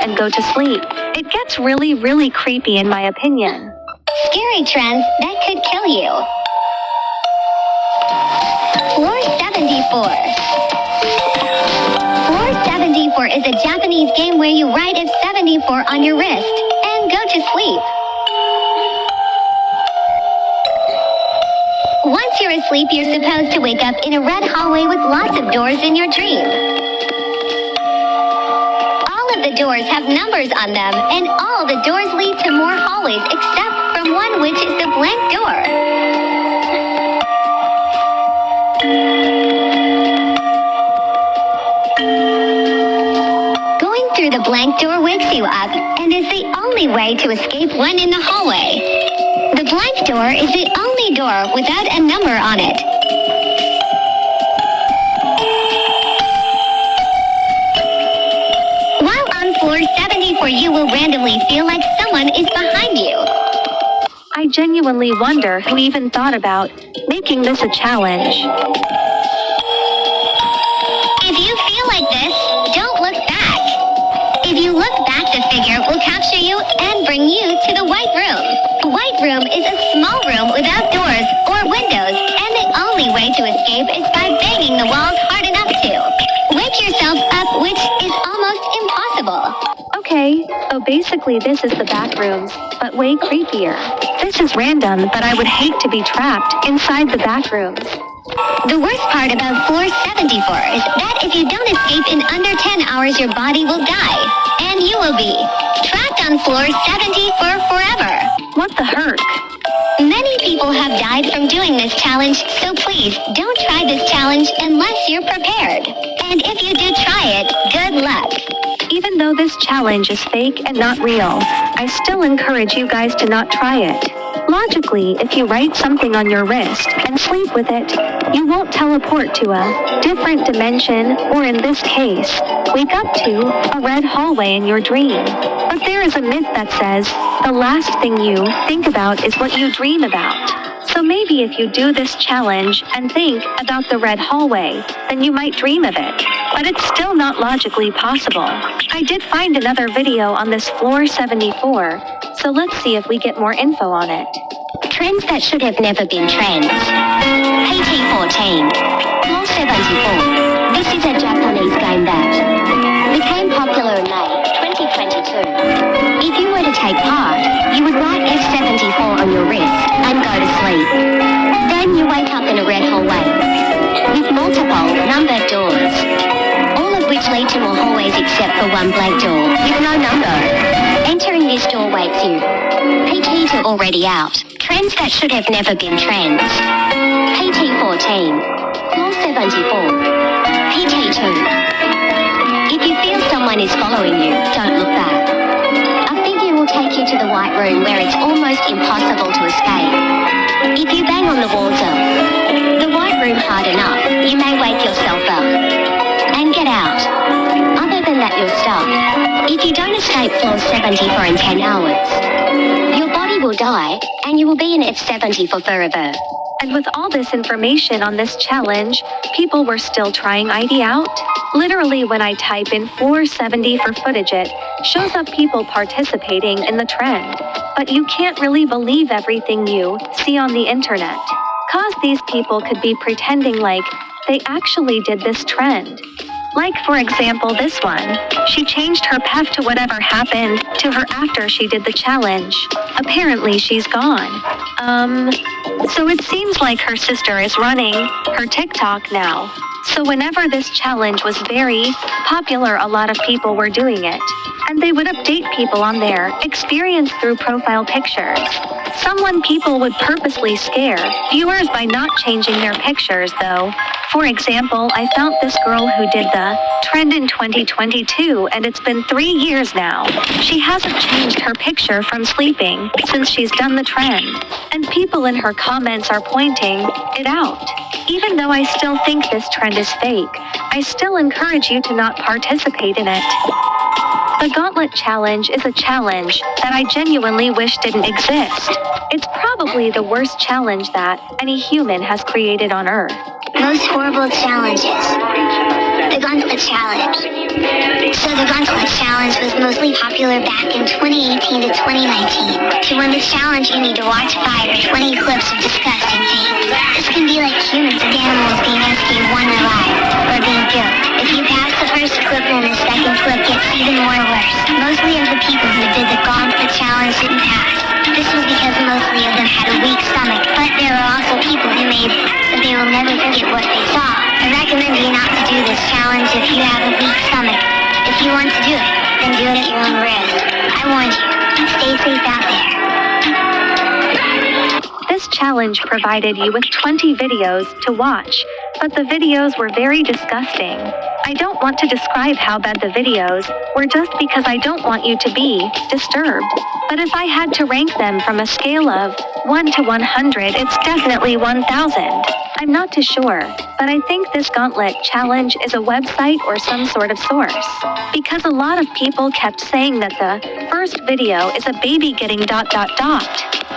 and go to sleep. It gets really creepy in my opinion. Scary trends that could kill you. Floor 74. Floor 74 is a Japanese game where you write F74 on your wrist and go to sleep. Once you're asleep, you're supposed to wake up in a red hallway with lots of doors in your dream. All of the doors have numbers on them, and all the doors lead to more hallways except from one, which is the blank door. Going through the blank door wakes you up and is the only way to escape when in the hallway. The blank door is the only door without a number on it. While on floor 74, you will randomly feel like someone is behind you. I genuinely wonder who even thought about making this a challenge. If you feel like this, don't look back. If you look back, the figure will capture you and bring you to the white room. The white room is a small room without doors or windows, and the only way to escape is by banging the walls hard enough to wake yourself up, which is almost impossible. Okay, so basically this is the back rooms, but way creepier. This is random, but I would hate to be trapped inside the back rooms. The worst part about floor 74 is that if you don't escape in under 10 hours, your body will die, and you will be trapped on floor 70 for forever. What the herk? Many people have died from doing this challenge, so please don't try this challenge unless you're prepared. And if you do try it, good luck. Even though this challenge is fake and not real, I still encourage you guys to not try it. Logically, if you write something on your wrist and sleep with it, you won't teleport to a different dimension, or in this case, wake up to a red hallway in your dream. But there is a myth that says the last thing you think about is what you dream about. So maybe if you do this challenge and think about the red hallway, then you might dream of it. But it's still not logically possible. I did find another video on this floor 74, so let's see if we get more info on it. Trends that should have never been trends. PT14. Floor 74. This is a Japanese game that became popular in May 2022. If you were to take part, you would write F74 on your wrist and go to sleep. Then you wake up in a red hallway with multiple numbered doors, all of which lead to more hallways except for one blank door with no number. Entering this door wakes you. PT2 already out. Trends that should have never been trends. PT14. Floor 74. PT2. If you feel someone is following you, don't look back. A figure will take you to the white room where it's almost impossible to escape. If you bang on the walls of the white room hard enough, you may wake yourself up and get out. Other than that, you're stuck. If you don't escape floor 74 in 10 hours, your body will die and you will be in F70 for forever. And with all this information on this challenge, people were still trying ID out? Literally, when I type in 470 for footage, it shows up people participating in the trend. But you can't really believe everything you see on the internet. 'Cause these people could be pretending like they actually did this trend. Like, for example, this one. She changed her PEF to whatever happened to her after she did the challenge. Apparently, she's gone. So it seems like her sister is running her TikTok now. So whenever this challenge was very popular, a lot of people were doing it. And they would update people on their experience through profile pictures. People would purposely scare viewers by not changing their pictures, though. For example, I found this girl who did the trend in 2022, and it's been 3 years now. She hasn't changed her picture from sleeping since she's done the trend. And people in her comments are pointing it out. Even though I still think this trend is fake, I still encourage you to not participate in it. The Gauntlet Challenge is a challenge that I genuinely wish didn't exist. It's probably the worst challenge that any human has created on Earth. Most horrible challenges. The The Gauntlet Challenge. So the Gauntlet Challenge was mostly popular back in 2018 to 2019. To win this challenge, you need to watch 5 or 20 clips of disgusting things. This can be like humans and animals being rescued one alive, or being killed. If you pass the first clip, then the second clip gets even more worse. Mostly of the people who did the Gauntlet Challenge didn't pass. This was because mostly of them had a weak stomach, but there are also people who made it, but they will never forget what they saw. I recommend you not to do this challenge if you have a weak stomach. If you want to do it, then do it at your own risk. I warned you. Stay safe out there. This challenge provided you with 20 videos to watch, but the videos were very disgusting. I don't want to describe how bad the videos were just because I don't want you to be disturbed. But if I had to rank them from a scale of 1 to 100, it's definitely 1,000. I'm not too sure, but I think this Gauntlet Challenge is a website or some sort of source. Because a lot of people kept saying that the first video is a baby getting ...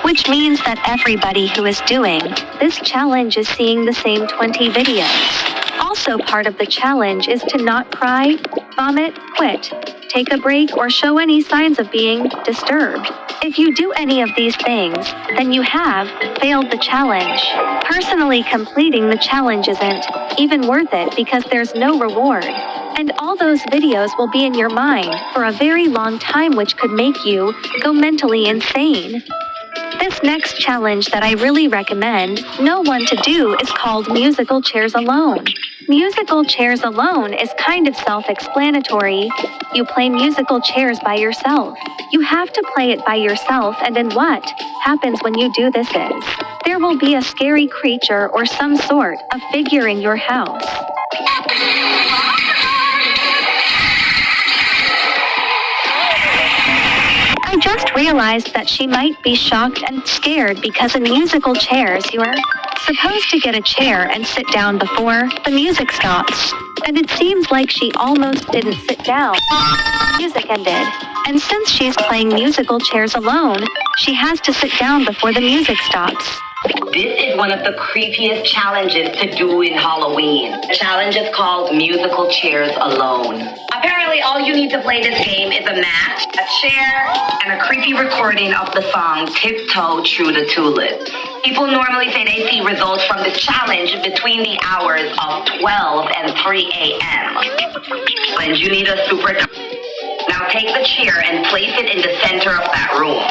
which means that everybody who is doing this challenge is seeing the same 20 videos. Also part of the challenge is to not cry, vomit, quit, take a break, or show any signs of being disturbed. If you do any of these things, then you have failed the challenge. Personally, completing the challenge isn't even worth it because there's no reward. And all those videos will be in your mind for a very long time, which could make you go mentally insane. This next challenge that I really recommend no one to do is called Musical Chairs Alone. Musical Chairs Alone is kind of self-explanatory. You play musical chairs by yourself. You have to play it by yourself, and then what happens when you do this is there will be a scary creature or some sort of figure in your house. I just realized that she might be shocked and scared because in musical chairs you are supposed to get a chair and sit down before the music stops. And it seems like she almost didn't sit down. Music ended. And since she's playing musical chairs alone, she has to sit down before the music stops. This is one of the creepiest challenges to do in Halloween. The challenge is called Musical Chairs Alone. Apparently, all you need to play this game is a mat, a chair, and a creepy recording of the song Tiptoe Through the Tulips. People normally say they see results from this challenge between the hours of 12 and 3 a.m. And you need a super... Now take the chair and place it in the center of that room.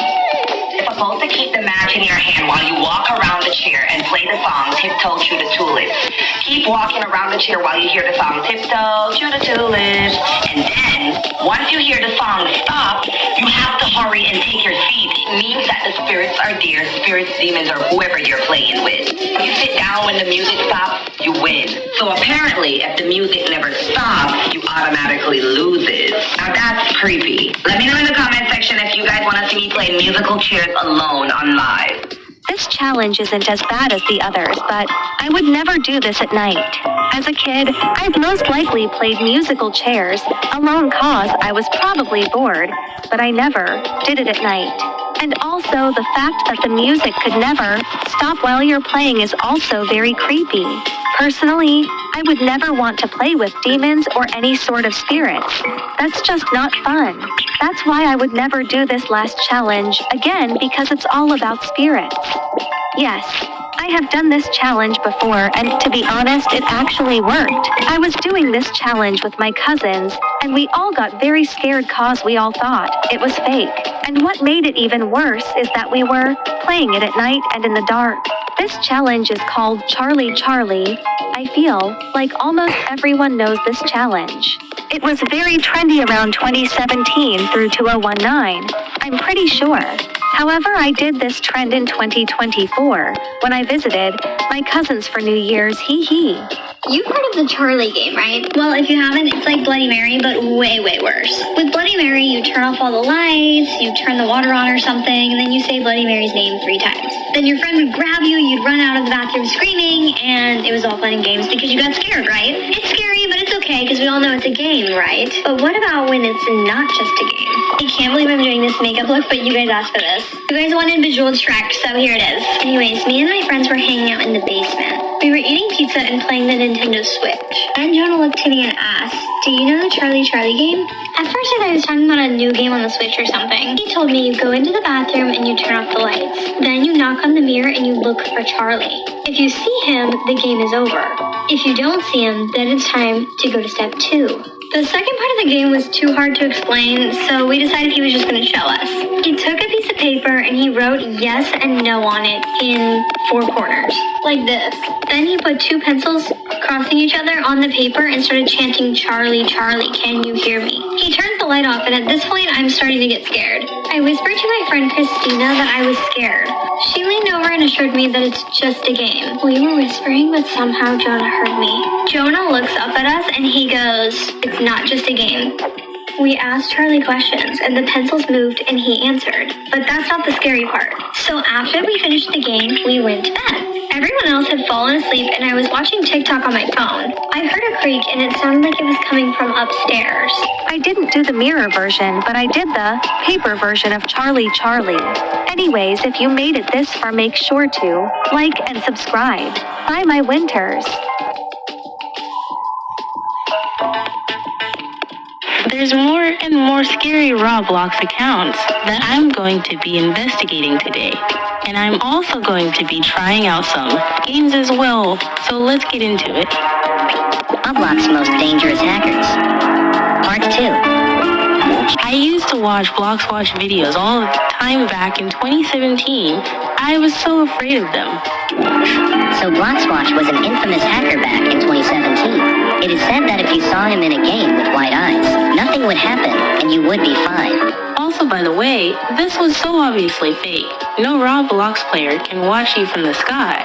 You're supposed to keep the match in your hand while you walk around the chair and play the song Tiptoe Through the Tulips. Keep walking around the chair while you hear the song Tiptoe Through the Tulips. And then, once you hear the song stop, you have to hurry and take your seat. It means that the spirits are there, spirits, demons, or whoever you're playing with. If you sit down when the music stops, you win. So apparently, if the music never stops, you automatically lose it. Now that's creepy. Let me know in the comment section if you guys want to see me play musical chairs alone on live. This challenge isn't as bad as the others, but I would never do this at night. As a kid, I've most likely played musical chairs alone cause I was probably bored, but I never did it at night. And also, the fact that the music could never stop while you're playing is also very creepy. Personally, I would never want to play with demons or any sort of spirits. That's just not fun. That's why I would never do this last challenge again, because it's all about spirits. Yes, I have done this challenge before, and to be honest, it actually worked. I was doing this challenge with my cousins, and we all got very scared cause we all thought it was fake. And what made it even worse is that we were playing it at night and in the dark. This challenge is called Charlie Charlie. I feel like almost everyone knows this challenge. It was very trendy around 2017 through 2019, I'm pretty sure. However, I did this trend in 2024 when I visited my cousins for New Year's, hee hee. You've heard of the Charlie game, right? Well, if you haven't, it's like Bloody Mary, but way, way worse. With Bloody Mary, you turn off all the lights, you turn the water on or something, and then you say Bloody Mary's name 3 times. Then your friend would grab you, you'd run out of the bathroom screaming, and it was all fun and games because you got scared, right? It's scary, but it's okay because we all know it's a game, right? But what about when it's not just a game? I can't believe I'm doing this makeup look, but you guys asked for this. You guys wanted visual track, so here it is. Anyways, me and my friends were hanging out in the basement. We were eating pizza and playing the Nintendo Switch. And Jonah looked to me and asked, "Do you know the Charlie Charlie game?" At first I thought he was talking about a new game on the Switch or something. He told me you go into the bathroom and you turn off the lights. Then you knock on the mirror and you look for Charlie. If you see him, the game is over. If you don't see him, then it's time to go to step 2. The second part of the game was too hard to explain, so we decided he was just going to show us. He took a piece of paper and he wrote yes and no on it in 4 corners, like this. Then he put 2 pencils crossing each other on the paper and started chanting, "Charlie, Charlie, can you hear me?" He turns the light off, and at this point, I'm starting to get scared. I whispered to my friend Christina that I was scared. She leaned over and assured me that it's just a game. We were whispering, but somehow Jonah heard me. Jonah looks up at us and he goes, "It's not just a game." We asked Charlie questions and the pencils moved and he answered. But that's not the scary part. So after we finished the game, we went to bed. Everyone else had fallen asleep and I was watching TikTok on my phone. I heard a creak and it sounded like it was coming from upstairs. I didn't do the mirror version, but I did the paper version of Charlie Charlie. Anyways, if you made it this far, make sure to like and subscribe. Bye, my winters. There's more and more scary Roblox accounts that I'm going to be investigating today. And I'm also going to be trying out some games as well, so let's get into it. Roblox's most dangerous hackers. Part 2. I used to watch Bloxwatch videos all the time back in 2017. I was so afraid of them. So Bloxwatch was an infamous hacker back in 2017. It is said that if you saw him in a game with white eyes, nothing would happen and you would be fine. Also, by the way, this was so obviously fake. No Roblox player can watch you from the sky.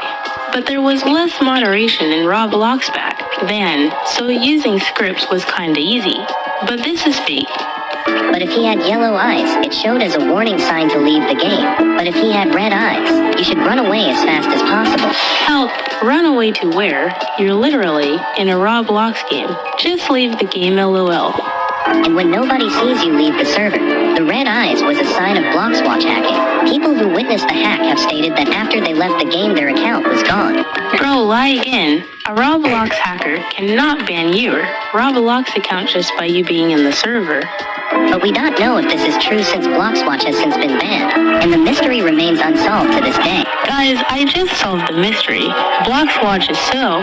But there was less moderation in Roblox back then, so using scripts was kinda easy. But this is fake. But if he had yellow eyes, it showed as a warning sign to leave the game. But if he had red eyes, you should run away as fast as possible. Help! Run away to where? You're literally in a Roblox game. Just leave the game, LOL. And when nobody sees you leave the server, the red eyes was a sign of Bloxwatch hacking. People who witnessed the hack have stated that after they left the game, their account was gone. Bro, lie again. A Roblox hacker cannot ban your Roblox account just by you being in the server. But we don't know if this is true since Bloxwatch has since been banned, and the mystery remains unsolved to this day. Guys, I just solved the mystery. Bloxwatch is so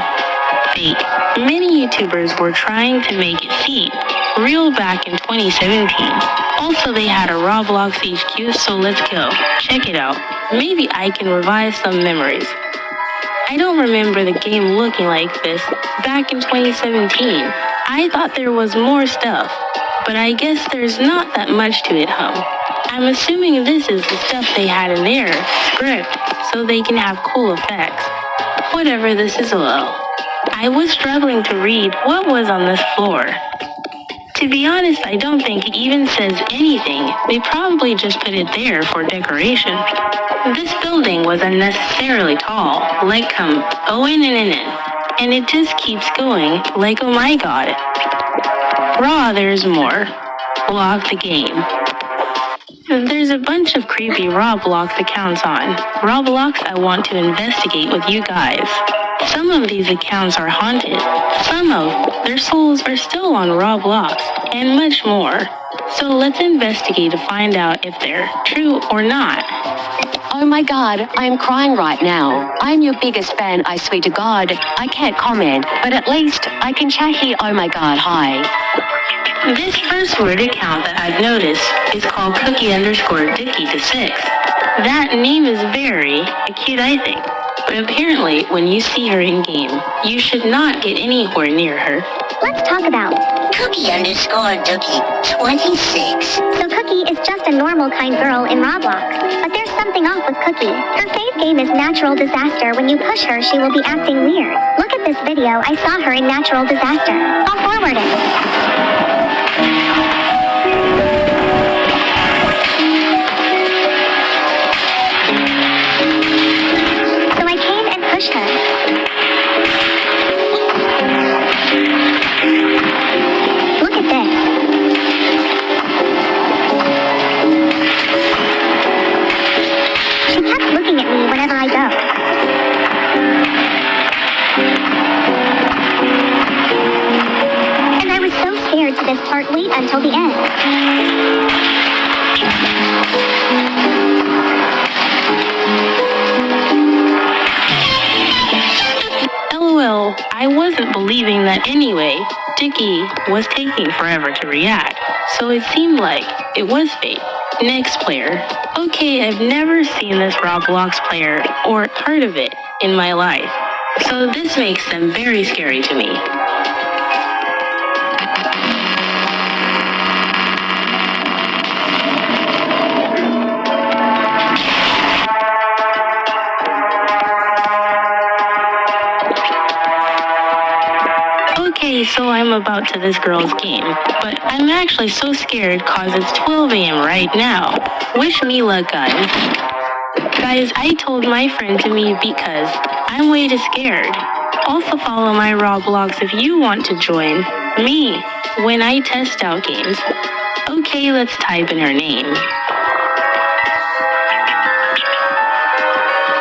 fake. Many YouTubers were trying to make it seem real back in 2017. Also, they had a Roblox HQ, so let's go. Check it out. Maybe I can revive some memories. I don't remember the game looking like this back in 2017. I thought there was more stuff, but I guess there's not that much to it, huh? I'm assuming this is the stuff they had in their script, so they can have cool effects. Whatever, this is well. I was struggling to read what was on this floor. To be honest, I don't think it even says anything. They probably just put it there for decoration. This building was unnecessarily tall, like and it just keeps going, like oh my god. Raw, there's more. Block the game. There's a bunch of creepy Roblox accounts on. Roblox, I want to investigate with you guys. Some of these accounts are haunted. Some of their souls are still on Roblox, and much more. So let's investigate to find out if they're true or not. Oh my god, I am crying right now. I'm your biggest fan, I swear to god. I can't comment, but at least I can chat here. Oh my god, hi. This first word account that I've noticed is called cookie_Dookie26. That name is very cute, I think. But apparently, when you see her in game, you should not get anywhere near her. Let's talk about Cookie_Dookie26. So Cookie is just a normal kind girl in Roblox. But there's something off with Cookie. Her fave game is Natural Disaster. When you push her, she will be acting weird. Look at this video. I saw her in Natural Disaster. I'll forward it. So I came and pushed her. Look at this. She kept looking at me whenever I go. LOL, I wasn't believing that anyway. Dickie was taking forever to react, so it seemed like it was fake. Next player. Okay, I've never seen this Roblox player or heard of it in my life, so this makes them very scary to me. Okay, so I'm about to this girl's game, but I'm actually so scared cause it's 12 a.m. right now. Wish me luck, guys. Guys, I told my friend to meet because I'm way too scared. Also follow my Roblox if you want to join me when I test out games. Okay, let's type in her name.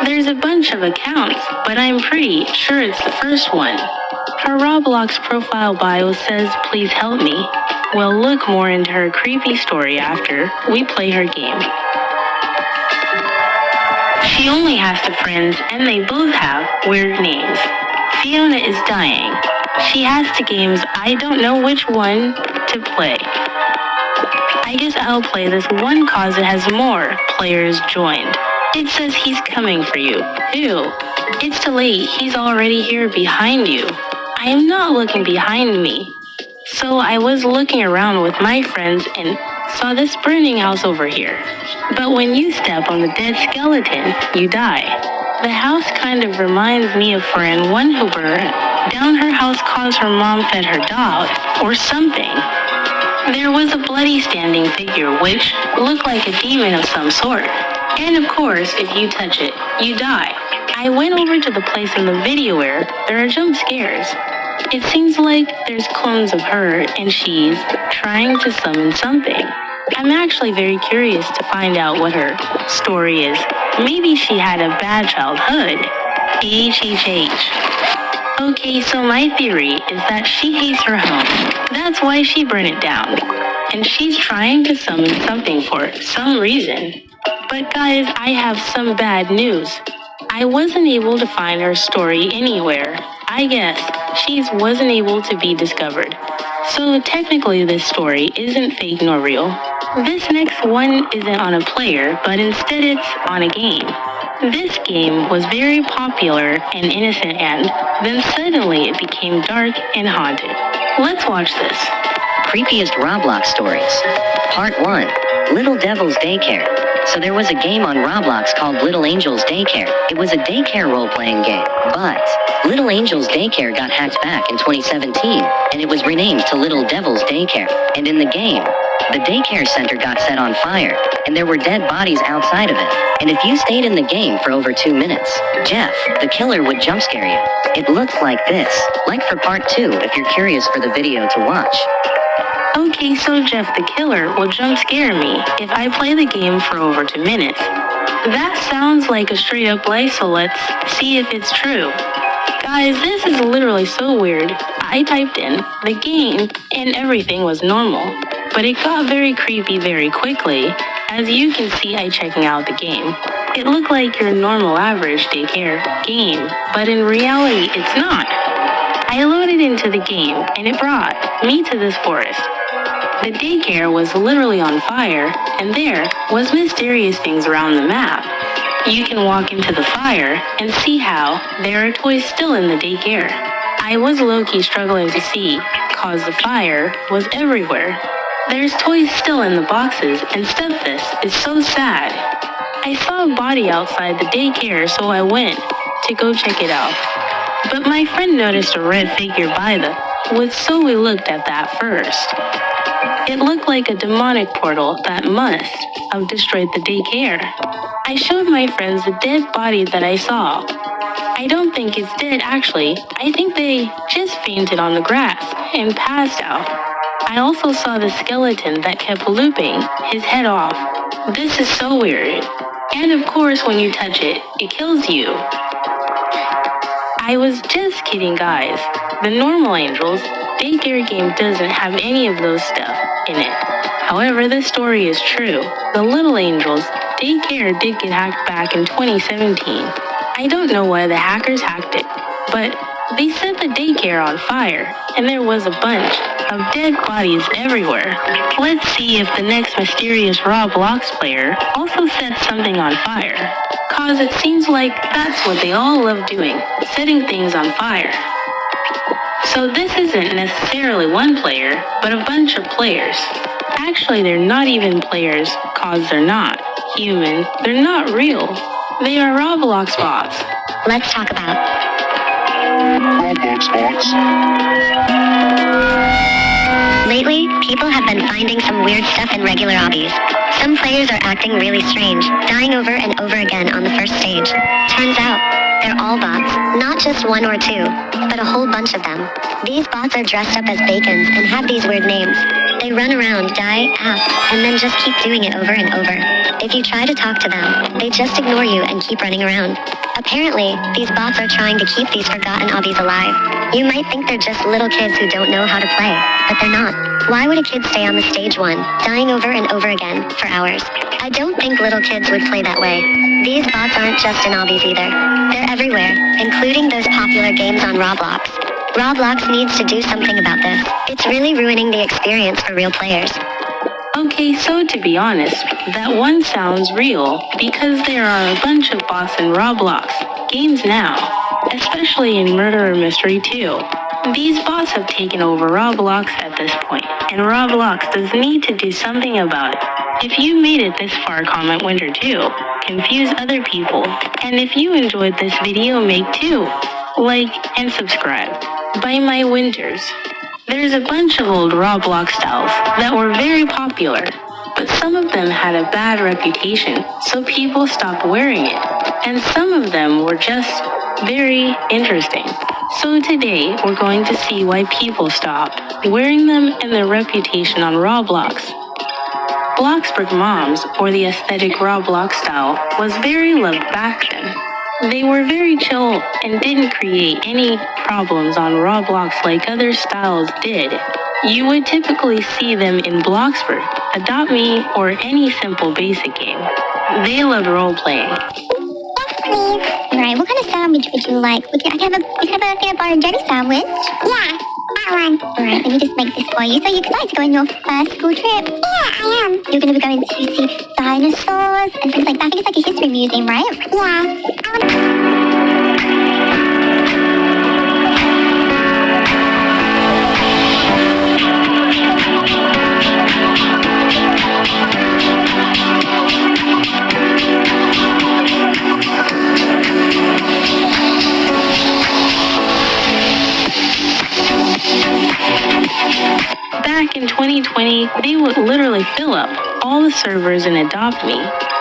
There's a bunch of accounts, but I'm pretty sure it's the first one. Her Roblox profile bio says, "Please help me." We'll look more into her creepy story after we play her game. She only has 2 friends, and they both have weird names. Fiona is dying. She has 2 games. I don't know which one to play. I guess I'll play this one cause it has more players joined. It says he's coming for you. Ew. It's too late. He's already here behind you. I am not looking behind me. So I was looking around with my friends and saw this burning house over here. But when you step on the dead skeleton, you die. The house kind of reminds me of friend one who burned down her house cause her mom fed her dog or something. There was a bloody standing figure which looked like a demon of some sort. And of course, if you touch it, you die. I went over to the place in the video where there are jump scares. It seems like there's clones of her and she's trying to summon something. I'm actually very curious to find out what her story is. Maybe she had a bad childhood. HHH. Okay, so my theory is that she hates her home. That's why she burned it down. And she's trying to summon something for some reason. But guys, I have some bad news. I wasn't able to find her story anywhere. I guess she wasn't able to be discovered. So technically this story isn't fake nor real. This next one isn't on a player, but instead it's on a game. This game was very popular and innocent, and then suddenly it became dark and haunted. Let's watch this. Creepiest Roblox stories. Part 1. Little Devil's Daycare. So there was a game on Roblox called Little Angels Daycare. It was a daycare role-playing game. But Little Angels Daycare got hacked back in 2017, and it was renamed to Little Devil's Daycare. And in the game, the daycare center got set on fire, and there were dead bodies outside of it. And if you stayed in the game for over 2 minutes, Jeff, the killer, would jump scare you. It looked like this. Like for part 2 if you're curious for the video to watch. Okay, so Jeff the Killer will jump scare me if I play the game for over 2 minutes. That sounds like a straight up lie, so let's see if it's true. Guys, this is literally so weird. I typed in the game and everything was normal. But it got very creepy very quickly. As you can see, I checking out the game. It looked like your normal average daycare game, but in reality it's not. I loaded into the game and it brought me to this forest. The daycare was literally on fire, and there was mysterious things around the map. You can walk into the fire and see how there are toys still in the daycare. I was low-key struggling to see, cause the fire was everywhere. There's toys still in the boxes and stuff. This is so sad. I saw a body outside the daycare, so I went to go check it out. But my friend noticed a red figure by the wood, so we looked at that first. It looked like a demonic portal that must have destroyed the daycare. I showed my friends the dead body that I saw. I don't think it's dead actually. I think they just fainted on the grass and passed out. I also saw the skeleton that kept looping his head off. This is so weird. And of course when you touch it, it kills you. I was just kidding, guys. The normal Angels daycare game doesn't have any of those stuff in it. However, this story is true. The Little Angels daycare did get hacked back in 2017. I don't know why the hackers hacked it, but they set the daycare on fire, and there was a bunch of dead bodies everywhere. Let's see if the next mysterious Roblox player also sets something on fire. Cause it seems like that's what they all love doing, setting things on fire. So this isn't necessarily one player, but a bunch of players. Actually, they're not even players, cause they're not human. They're not real. They are Roblox bots. Let's talk about Roblox bots. Lately, people have been finding some weird stuff in regular obbies. Some players are acting really strange, dying over and over again on the first stage. Turns out, they're all bots, not just one or two, but a whole bunch of them. These bots are dressed up as bacons and have these weird names. They run around, die, and then just keep doing it over and over. If you try to talk to them, they just ignore you and keep running around. Apparently, these bots are trying to keep these forgotten obbies alive. You might think they're just little kids who don't know how to play, but they're not. Why would a kid stay on the stage one, dying over and over again, for hours? I don't think little kids would play that way. These bots aren't just in obbies either. They're everywhere, including those popular games on Roblox. Roblox needs to do something about this. It's really ruining the experience for real players. Okay, so to be honest, that one sounds real because there are a bunch of bots in Roblox games now, especially in Murder Mystery 2. These bots have taken over Roblox at this point, and Roblox does need to do something about it. If you made it this far, comment Winter 2. Confuse other people. And if you enjoyed this video, make 2. Like and subscribe. By my Winters. There's a bunch of old Roblox styles that were very popular, but some of them had a bad reputation, so people stopped wearing it. And some of them were just very interesting. So today, we're going to see why people stopped wearing them and their reputation on Roblox. Bloxburg moms, or the aesthetic Roblox style, was very loved back then. They were very chill and didn't create any problems on Roblox like other styles did. You would typically see them in Bloxburg, Adopt Me, or any simple basic game. They loved role-playing. Yes, please. Alright, what kind of sandwich would you like? We can have a peanut butter and jelly sandwich. Yeah, that one. Alright, let me just make this for you. So you're excited to go on your first school trip? Yeah, I am. You're going to be going to see dinosaurs and things like that. I think it's like a history museum, right? Yeah. Back in 2020, they would literally fill up all the servers in Adopt Me.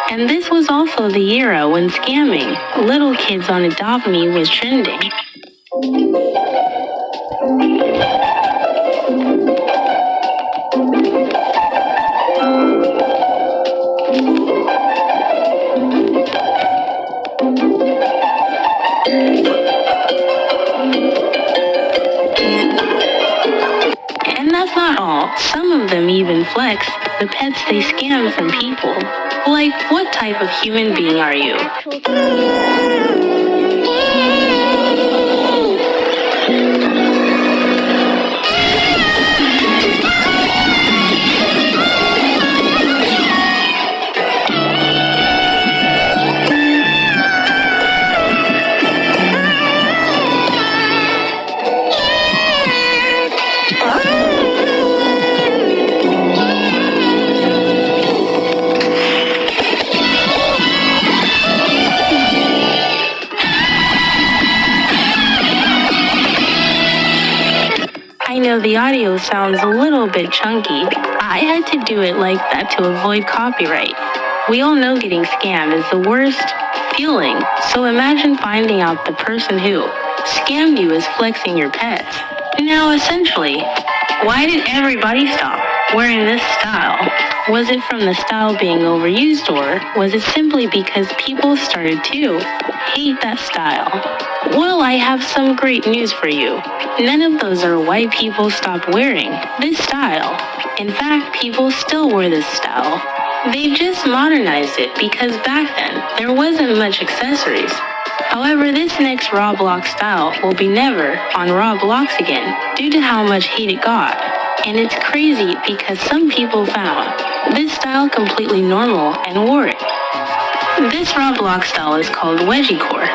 And this was also the era when scamming little kids on Adopt Me was trending. And that's not all. Some of them even flex the pets they scam from people. Like, what type of human being are you? I know the audio sounds a little bit chunky. I had to do it like that to avoid copyright. We all know getting scammed is the worst feeling, so imagine finding out the person who scammed you is flexing your pets. Now essentially, why did everybody stop wearing this style? Was it from the style being overused, or was it simply because people started to hate that style. Well, I have some great news for you. None of those are why people stopped wearing this style. In fact, people still wear this style. They've just modernized it because back then, there wasn't much accessories. However, this next Roblox style will be never on Roblox again due to how much hate it got. And it's crazy because some people found this style completely normal and wore it. This Roblox style is called wedgiecore.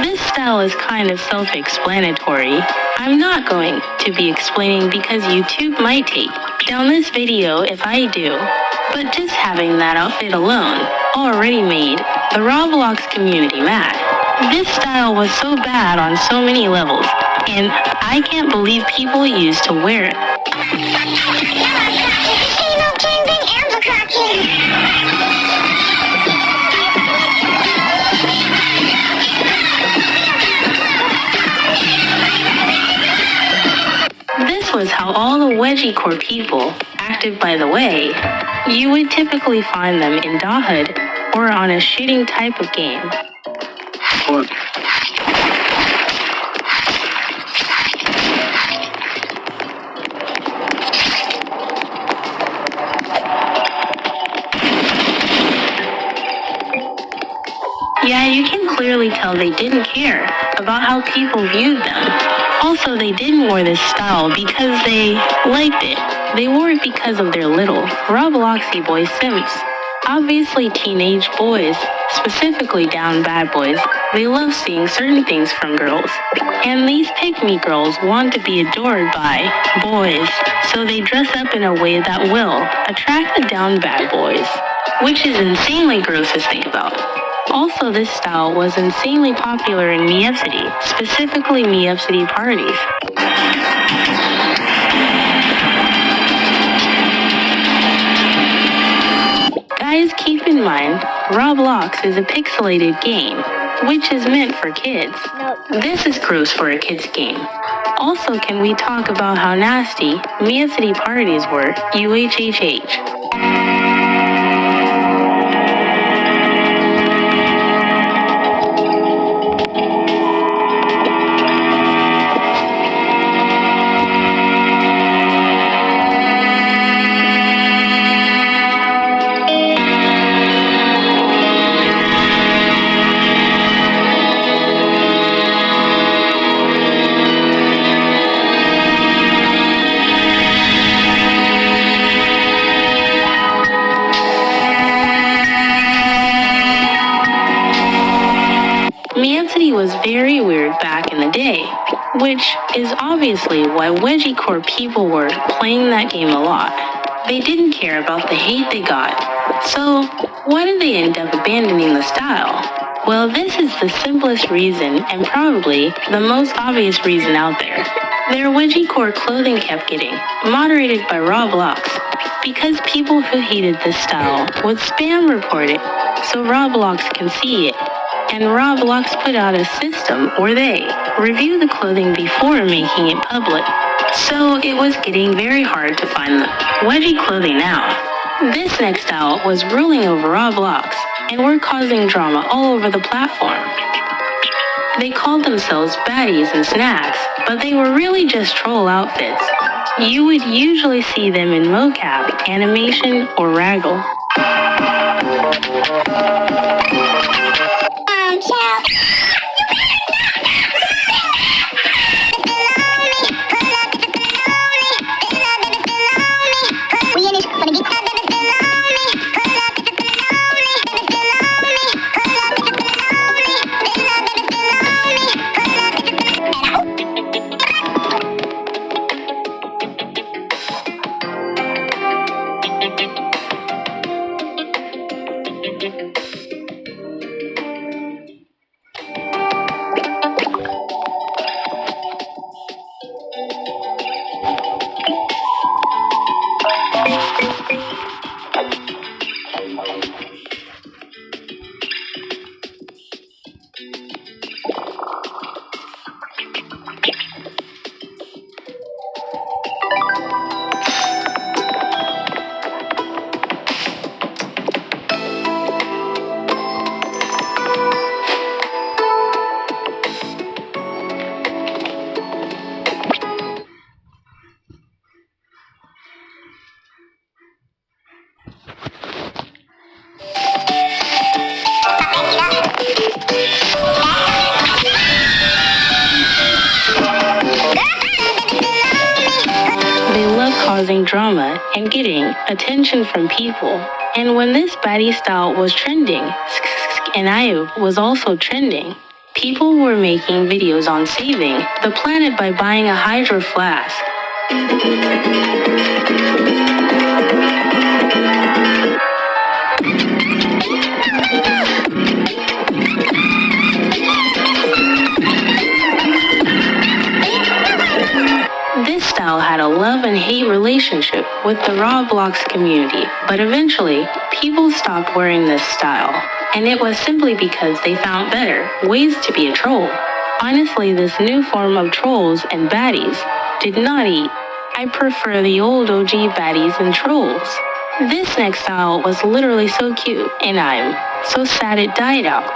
This style is kind of self-explanatory. I'm not going to be explaining because YouTube might take down this video if I do. But just having that outfit alone already made the Roblox community mad. This style was so bad on so many levels, and I can't believe people used to wear it. This was how all the wedgiecore people acted. By the way, you would typically find them in Dahood or on a shooting type of game. Yeah, you can clearly tell they didn't care about how people viewed them. Also, they didn't wear this style because they liked it. They wore it because of their little Robloxy boy simps. Obviously, teenage boys, specifically down bad boys, they love seeing certain things from girls. And these pick-me girls want to be adored by boys, so they dress up in a way that will attract the down bad boys, which is insanely gross to think about. Also, this style was insanely popular in Miev City, specifically Miev City parties. Guys, keep in mind, Roblox is a pixelated game, which is meant for kids. This is gross for a kid's game. Also, can we talk about how nasty Miev City parties were? UHHH. Was very weird back in the day, which is obviously why wedgiecore people were playing that game a lot. They didn't care about the hate they got. So, why did they end up abandoning the style? Well, this is the simplest reason and probably the most obvious reason out there. Their wedgiecore clothing kept getting moderated by Roblox because people who hated this style would spam report it so Roblox can see it. And Roblox put out a system where they review the clothing before making it public. So it was getting very hard to find the wedgie clothing now. This next style was ruling over Roblox and were causing drama all over the platform. They called themselves baddies and snacks, but they were really just troll outfits. You would usually see them in mocap, animation, or raggle. drama and getting attention from people. And when this baddie style was trending, and I was also trending, people were making videos on saving the planet by buying a hydro flask. This style had a love and hate relationship with the Roblox community, but eventually, people stopped wearing this style, and it was simply because they found better ways to be a troll. Honestly, this new form of trolls and baddies did not eat. I prefer the old OG baddies and trolls. This next style was literally so cute, and I'm so sad it died out.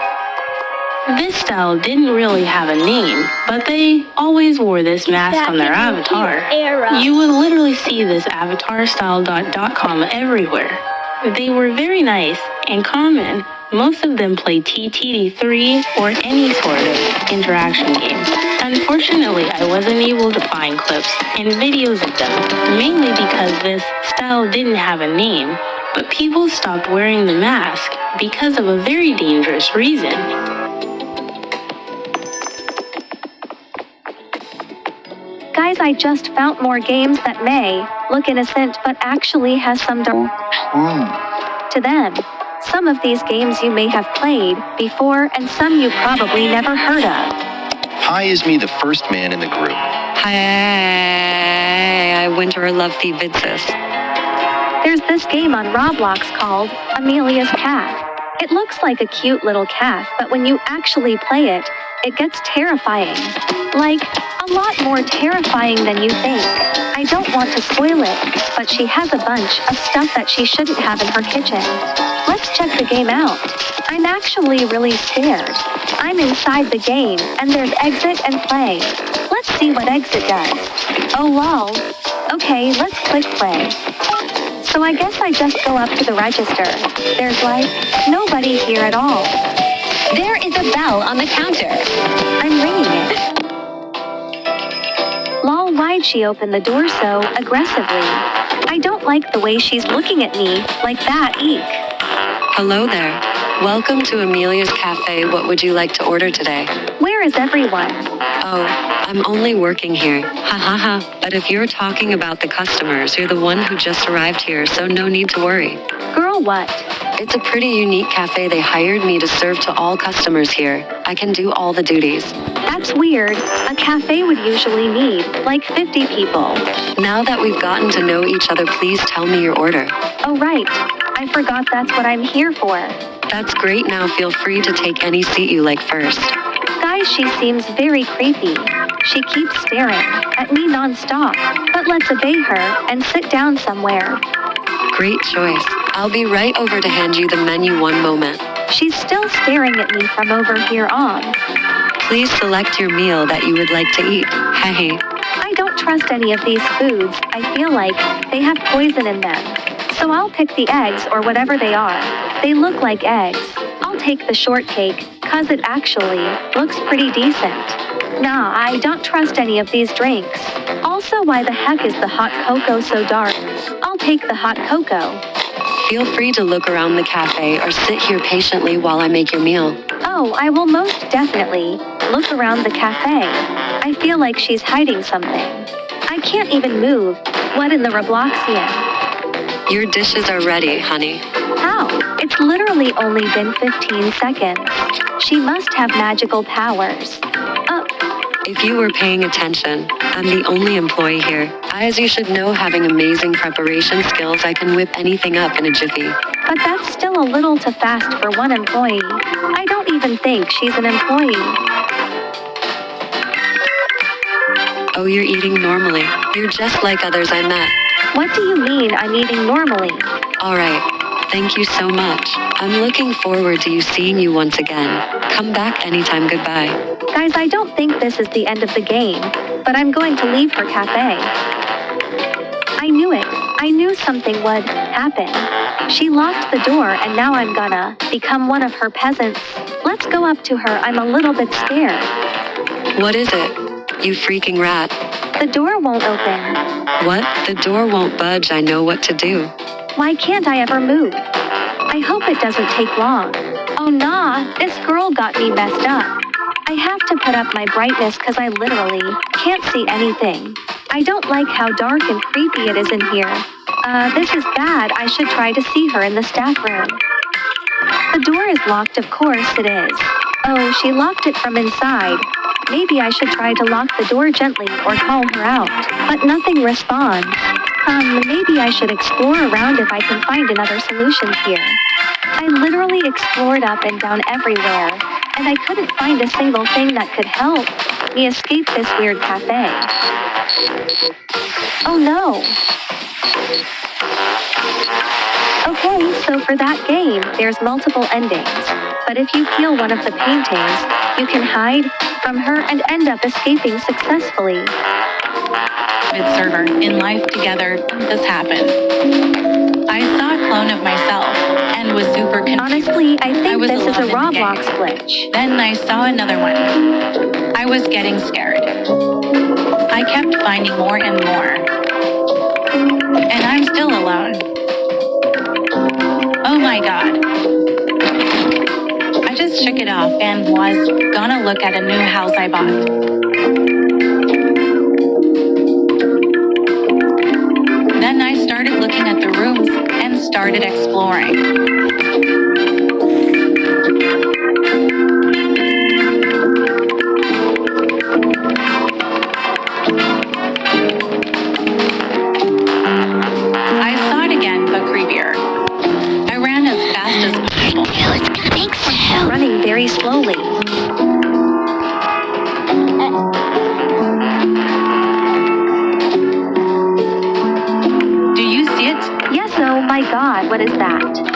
This style didn't really have a name, but they always wore this mask on their avatar. You would literally see this avatarstyle.com everywhere. They were very nice and common. Most of them played TTD3 or any sort of interaction game. Unfortunately, I wasn't able to find clips and videos of them, mainly because this style didn't have a name, but people stopped wearing the mask because of a very dangerous reason. Guys, I just found more games that may look innocent but actually has some dark to them. Some of these games you may have played before and some you probably never heard of. Hi is me, the first man in the group. Hi, I Winter Love Feed Vidsis. There's this game on Roblox called Amelia's Calf. It looks like a cute little calf, but when you actually play it, it gets terrifying. Like, a lot more terrifying than you think. I don't want to spoil it, but she has a bunch of stuff that she shouldn't have in her kitchen. Let's check the game out. I'm actually really scared. I'm inside the game, and there's exit and play. Let's see what exit does. Oh lol. Okay, let's click play. So I guess I just go up to the register. There's like, nobody here at all. There is a bell on the counter. I'm ringing it. Lol, why'd she open the door so aggressively? I don't like the way she's looking at me like that, eek. Hello there. Welcome to Amelia's Cafe. What would you like to order today? Where is everyone? Oh, I'm only working here. Ha ha ha. But if you're talking about the customers, you're the one who just arrived here, so no need to worry. Girl, what? It's a pretty unique cafe. They hired me to serve to all customers here. I can do all the duties. That's weird. A cafe would usually need like 50 people. Now that we've gotten to know each other, please tell me your order. Oh right. I forgot that's what I'm here for. That's great. Now feel free to take any seat you like first. Guys, she seems very creepy. She keeps staring at me non-stop. But let's obey her and sit down somewhere. Great choice. I'll be right over to hand you the menu. One moment. She's still staring at me from over here on. Please select your meal that you would like to eat. Hey. I don't trust any of these foods. I feel like they have poison in them. So I'll pick the eggs or whatever they are. They look like eggs. I'll take the shortcake, cause it actually looks pretty decent. Nah, I don't trust any of these drinks. Also, why the heck is the hot cocoa so dark? I'll take the hot cocoa. Feel free to look around the cafe or sit here patiently while I make your meal. Oh, I will most definitely look around the cafe. I feel like she's hiding something. I can't even move. What in the Robloxian? Your dishes are ready, honey. How? It's literally only been 15 seconds. She must have magical powers. If you were paying attention, I'm the only employee here. As you should know, having amazing preparation skills, I can whip anything up in a jiffy. But that's still a little too fast for one employee. I don't even think she's an employee. Oh, you're eating normally. You're just like others I met. What do you mean I'm eating normally? All right. Thank you so much. I'm looking forward to seeing you once again. Come back anytime. Goodbye. Guys, I don't think this is the end of the game, but I'm going to leave her cafe. I knew it. I knew something would happen. She locked the door and now I'm gonna become one of her peasants. Let's go up to her. I'm a little bit scared. What is it? You freaking rat. The door won't open. What? The door won't budge. I know what to do. Why can't I ever move? I hope it doesn't take long. Oh nah, this girl got me messed up. I have to put up my brightness because I literally can't see anything. I don't like how dark and creepy it is in here. This is bad. I should try to see her in the staff room. The door is locked, of course it is. Oh, she locked it from inside. Maybe I should try to lock the door gently or call her out, but nothing responds. Maybe I should explore around if I can find another solution here. I literally explored up and down everywhere, and I couldn't find a single thing that could help me escape this weird cafe. Oh no! Okay, so for that game, there's multiple endings. But if you peel one of the paintings, you can hide from her and end up escaping successfully. Server in life together, this happened. I saw a clone of myself and was super confused. Honestly, I think was this is a alone in the Roblox game. glitch. Then I saw another one. I was getting scared. I kept finding more and more. And I'm still alone. Oh my god. I just shook it off and was gonna look at a new house I bought. Then I started looking at the rooms and started exploring. I saw it again, but creepier. I ran as fast as possible. Running very slowly. Do you see it? Yes, oh my god, what is that?